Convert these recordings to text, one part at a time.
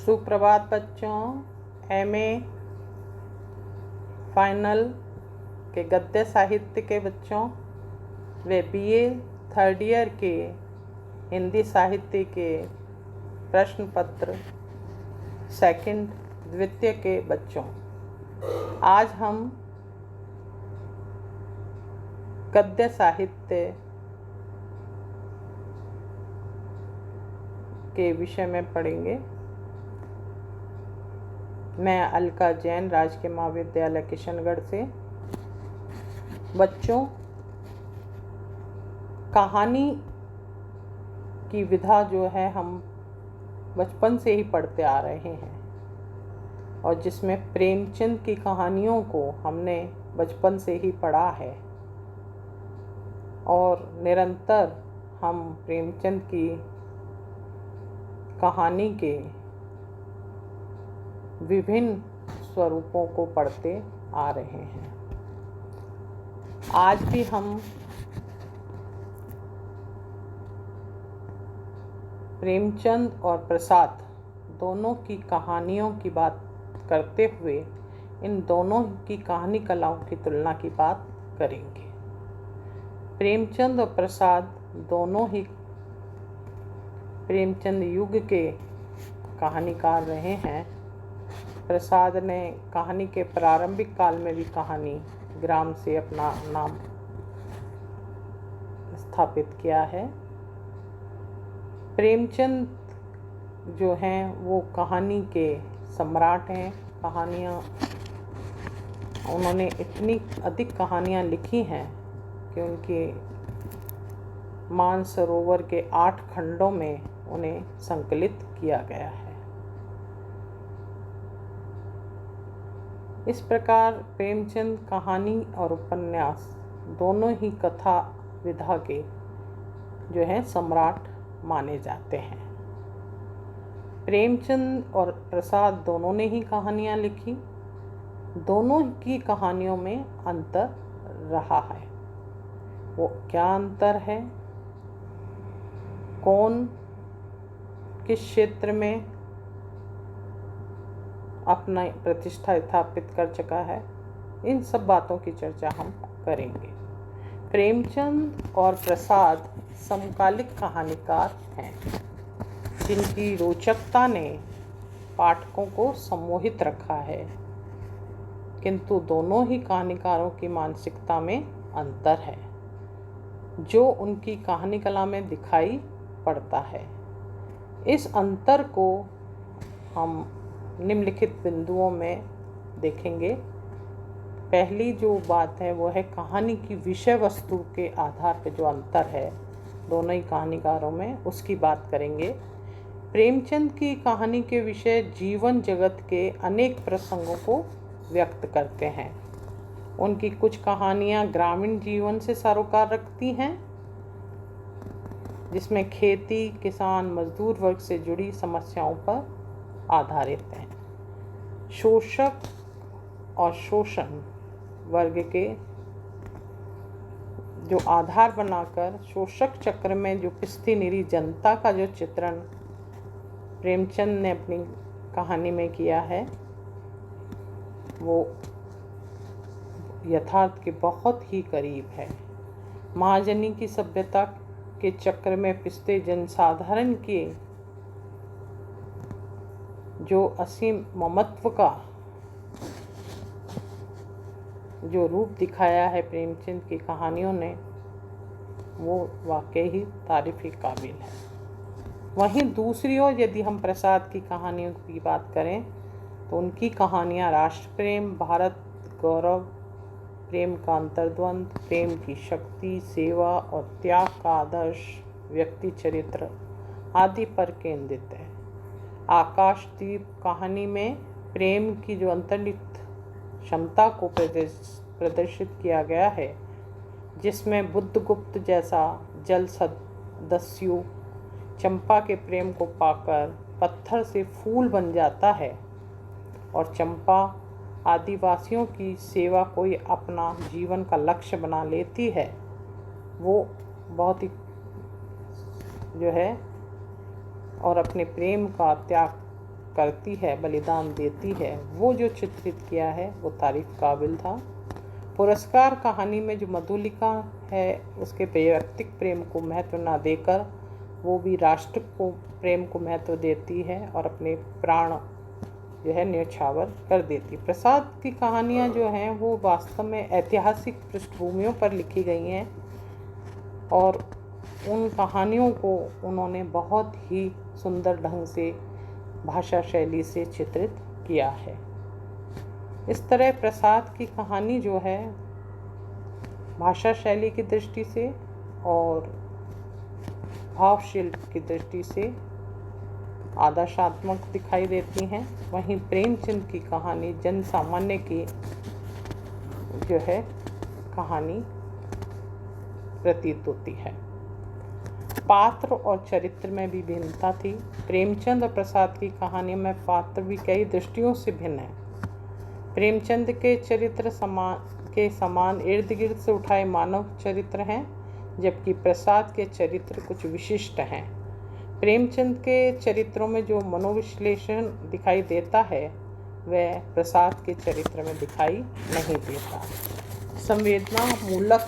सुप्रभात बच्चों। MA final के गद्य साहित्य के बच्चों व बीए थर्ड ईयर के हिंदी साहित्य के प्रश्न पत्र सेकंड द्वितीय के बच्चों, आज हम गद्य साहित्य के विषय में पढ़ेंगे। मैं अलका जैन, राजकीय महाविद्यालय किशनगढ़ से। बच्चों, कहानी की विधा जो है हम बचपन से ही पढ़ते आ रहे हैं और जिसमें प्रेमचंद की कहानियों को हमने बचपन से ही पढ़ा है और निरंतर हम प्रेमचंद की कहानी के विभिन्न स्वरूपों को पढ़ते आ रहे हैं। आज भी हम प्रेमचंद और प्रसाद दोनों की कहानियों की बात करते हुए इन दोनों की कहानी कलाओं की तुलना की बात करेंगे। प्रेमचंद और प्रसाद दोनों ही प्रेमचंद युग के कहानीकार रहे हैं। प्रसाद ने कहानी के प्रारंभिक काल में भी कहानी ग्राम से अपना नाम स्थापित किया है। प्रेमचंद जो हैं वो कहानी के सम्राट हैं। उन्होंने इतनी अधिक कहानियाँ लिखी हैं कि उनके मानसरोवर के 8 खंडों में उन्हें संकलित किया गया है। इस प्रकार प्रेमचंद कहानी और उपन्यास दोनों ही कथा विधा के जो है सम्राट माने जाते हैं। प्रेमचंद और प्रसाद दोनों ने ही कहानियाँ लिखी। दोनों की कहानियों में अंतर रहा है। वो क्या अंतर है? कौन किस क्षेत्र में अपना प्रतिष्ठा स्थापित कर चुका है, इन सब बातों की चर्चा हम करेंगे। प्रेमचंद और प्रसाद समकालिक कहानीकार हैं जिनकी रोचकता ने पाठकों को सम्मोहित रखा है, किंतु दोनों ही कहानीकारों की मानसिकता में अंतर है जो उनकी कहानी कला में दिखाई पड़ता है। इस अंतर को हम निम्नलिखित बिंदुओं में देखेंगे। पहली जो बात है वो है कहानी की विषय वस्तु के आधार पर जो अंतर है दोनों ही कहानीकारों में, उसकी बात करेंगे। प्रेमचंद की कहानी के विषय जीवन जगत के अनेक प्रसंगों को व्यक्त करते हैं। उनकी कुछ कहानियाँ ग्रामीण जीवन से सरोकार रखती हैं, जिसमें खेती, किसान, मजदूर वर्ग से जुड़ी समस्याओं पर आधारित हैं। शोषक और शोषण वर्ग के जो आधार बनाकर शोषक चक्र में जो पिसती निरी जनता का जो चित्रण प्रेमचंद ने अपनी कहानी में किया है वो यथार्थ के बहुत ही करीब है। महाजनी की सभ्यता के चक्र में पिसते जनसाधारण के जो असीम ममत्व का जो रूप दिखाया है प्रेमचंद की कहानियों ने, वो वाकई ही तारीफ के काबिल है। वहीं दूसरी ओर यदि हम प्रसाद की कहानियों की बात करें तो उनकी कहानियाँ राष्ट्र प्रेम, भारत गौरव, प्रेम का अंतर्द्वंद, प्रेम की शक्ति, सेवा और त्याग का आदर्श, व्यक्ति चरित्र आदि पर केंद्रित है। आकाशदीप कहानी में प्रेम की जो अंतर्निहित क्षमता को प्रदर्शित किया गया है, जिसमें बुद्धगुप्त जैसा जल सदस्यु चंपा के प्रेम को पाकर पत्थर से फूल बन जाता है और चंपा आदिवासियों की सेवा को अपना जीवन का लक्ष्य बना लेती है, वो बहुत ही जो है और अपने प्रेम का त्याग करती है, बलिदान देती है, वो जो चित्रित किया है वो तारीफ काबिल था। पुरस्कार कहानी में जो मधुलिका है उसके वैयक्तिक प्रेम को महत्व ना देकर वो भी राष्ट्र को प्रेम को महत्व देती है और अपने प्राण जो है न्यौछावर कर देती। प्रसाद की कहानियाँ जो हैं वो वास्तव में ऐतिहासिक पृष्ठभूमियों पर लिखी गई हैं और उन कहानियों को उन्होंने बहुत ही सुंदर ढंग से भाषा शैली से चित्रित किया है। इस तरह प्रसाद की कहानी जो है भाषा शैली की दृष्टि से और भाव शिल्प की दृष्टि से आदर्शात्मक दिखाई देती हैं। वहीं प्रेमचंद की कहानी जन सामान्य की जो है कहानी प्रतीत होती है। पात्र और चरित्र में भी भिन्नता थी। प्रेमचंद और प्रसाद की कहानी में पात्र भी कई दृष्टियों से भिन्न है। प्रेमचंद के चरित्र समान इर्द गिर्द से उठाए मानव चरित्र हैं, जबकि प्रसाद के चरित्र कुछ विशिष्ट हैं। प्रेमचंद के चरित्रों में जो मनोविश्लेषण दिखाई देता है वह प्रसाद के चरित्र में दिखाई नहीं देता। संवेदना मूलक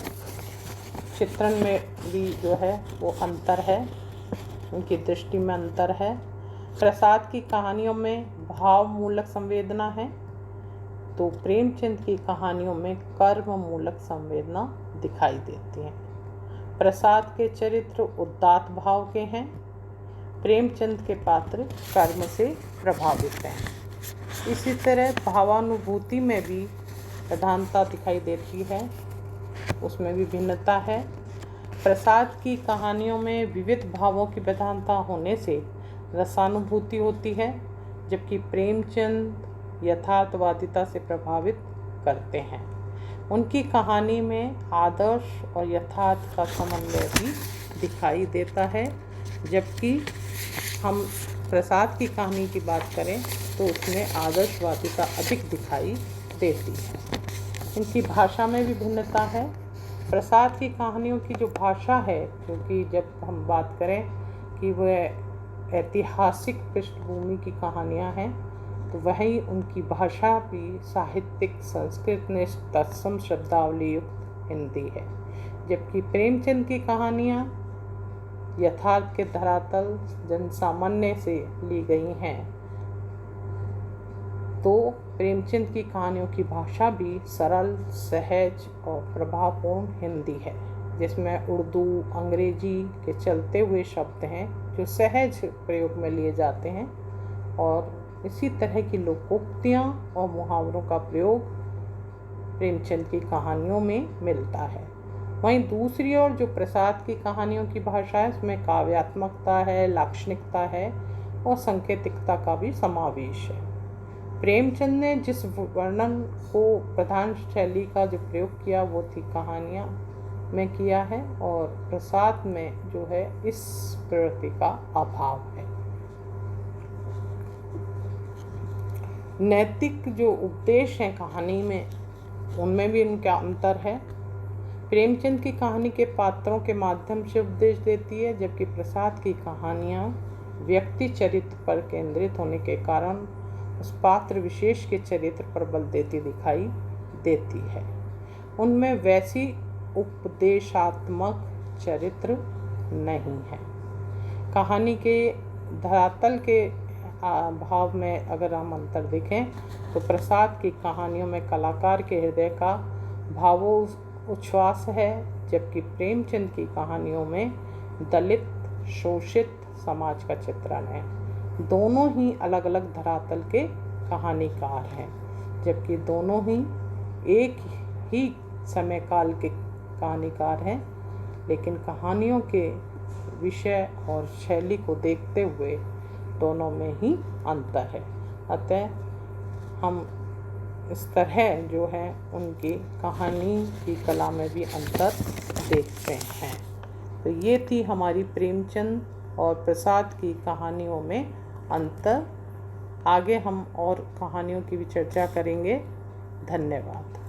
चित्रण में भी जो है वो अंतर है, उनकी दृष्टि में अंतर है। प्रसाद की कहानियों में भाव मूलक संवेदना है तो प्रेमचंद की कहानियों में कर्म मूलक संवेदना दिखाई देती है। प्रसाद के चरित्र उदात्त भाव के हैं, प्रेमचंद के पात्र कर्म से प्रभावित हैं। इसी तरह भावानुभूति में भी प्रधानता दिखाई देती है, उसमें भी भिन्नता है। प्रसाद की कहानियों में विविध भावों की प्रधानता होने से रसानुभूति होती है, जबकि प्रेमचंद यथार्थवादिता से प्रभावित करते हैं। उनकी कहानी में आदर्श और यथार्थ का समन्वय भी दिखाई देता है। जबकि हम प्रसाद की कहानी की बात करें तो उसमें आदर्शवादिता अधिक दिखाई देती है। इनकी भाषा में भी भिन्नता है। प्रसाद की कहानियों की जो भाषा है, क्योंकि जब हम बात करें कि वह ऐतिहासिक पृष्ठभूमि की कहानियाँ हैं तो वहीं उनकी भाषा भी साहित्यिक संस्कृत में तत्सम शब्दावली युक्त हिंदी है। जबकि प्रेमचंद की कहानियाँ यथार्थ के धरातल जनसामान्य से ली गई हैं, तो प्रेमचंद की कहानियों की भाषा भी सरल, सहज और प्रभावपूर्ण हिंदी है, जिसमें उर्दू, अंग्रेजी के चलते हुए शब्द हैं जो सहज प्रयोग में लिए जाते हैं और इसी तरह की लोकोक्तियाँ और मुहावरों का प्रयोग प्रेमचंद की कहानियों में मिलता है। वहीं दूसरी ओर जो प्रसाद की कहानियों की भाषा है उसमें काव्यात्मकता है, लाक्षणिकता है और सांकेतिकता का भी समावेश है। प्रेमचंद ने जिस वर्णन को प्रधान शैली का जो प्रयोग किया वो थी कहानियाँ में किया है और प्रसाद में जो है इस प्रवृत्ति का अभाव है। नैतिक जो उपदेश हैं कहानी में उनमें भी उनका अंतर है। प्रेमचंद की कहानी के पात्रों के माध्यम से उपदेश देती है, जबकि प्रसाद की कहानियाँ व्यक्ति चरित्र पर केंद्रित होने के कारण उस पात्र विशेष के चरित्र पर बल देती दिखाई देती है। उनमें वैसी उपदेशात्मक चरित्र नहीं है। कहानी के धरातल के भाव में अगर हम अंतर देखें तो प्रसाद की कहानियों में कलाकार के हृदय का भावोच्छ्वास है, जबकि प्रेमचंद की कहानियों में दलित शोषित समाज का चित्रण है। दोनों ही अलग अलग धरातल के कहानीकार हैं, जबकि दोनों ही एक ही समय काल के कहानीकार हैं, लेकिन कहानियों के विषय और शैली को देखते हुए दोनों में ही अंतर है। अतः हम इस तरह जो है उनकी कहानी की कला में भी अंतर देखते हैं। तो ये थी हमारी प्रेमचंद और प्रसाद की कहानियों में अंतर। आगे हम और कहानियों की भी चर्चा करेंगे। धन्यवाद।